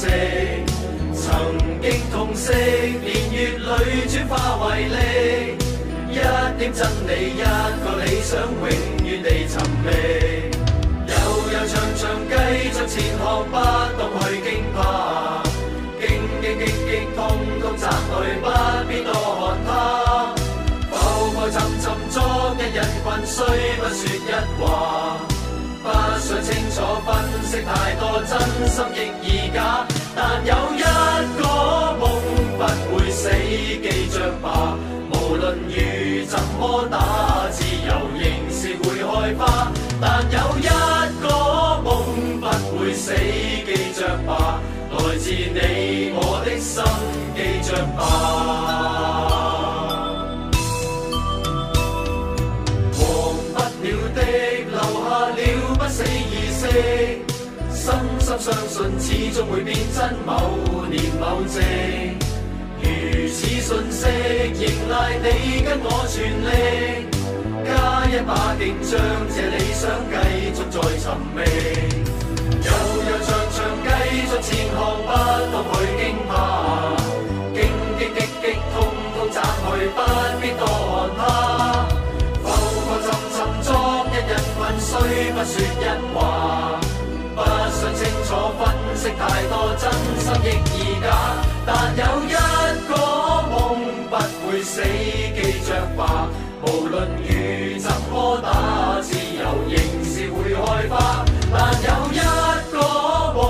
值。曾經痛惜，年月裏轉化為力。一點真理，一個理想，永遠地尋覓。悠悠長長繼續前行，不動去驚怕。荊棘激激痛痛擲去，不必多看它。浮浮沉沉昨日人群，雖不說一話。不想清楚分析太多，真心亦易假。但有一個夢不會死，記着吧。無論雨怎麼打，自由仍是會開花。但有一個夢不會死，記着吧。來自你我的心，記着吧。忘不了的，留下了不死意識。深深相信，始終會變真，某年某夕。如此訊息，迎來你跟我全力，加一把勁，將這理想繼續再尋覓。悠悠長長繼續前行，不動去驚怕。荊棘激激痛痛擲去，不必多看它。浮浮沉沉昨日人群，雖不說一話。不想清楚分析太多，真心亦易假。但有一個夢不會死，記着吧。無論雨怎麼打，自由仍是會開花。但有一個夢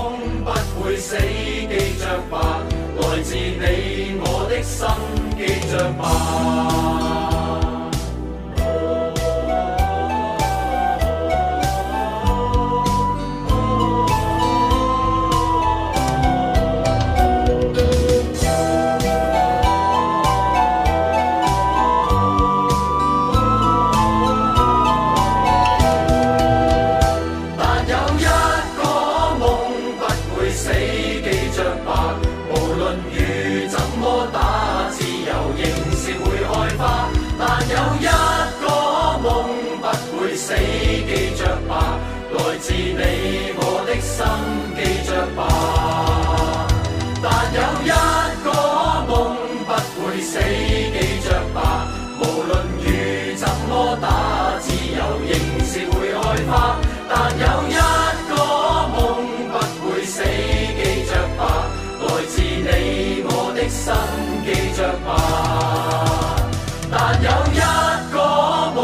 不會死，記着吧。來自你我的心，記着吧。死記着吧，來自你我的心，記着吧。但有一個夢不會死，記着吧。無論雨怎麼打，自由仍是會開花。但有一個夢不會死，記着吧。來自你我的心，記着吧。但有一個夢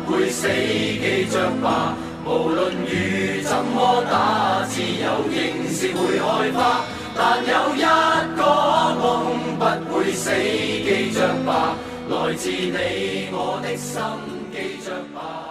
不會死，記着吧。無論雨怎麼打，自由仍是會開花。但有一個夢不會死，記着吧。來自你我的心，記着吧。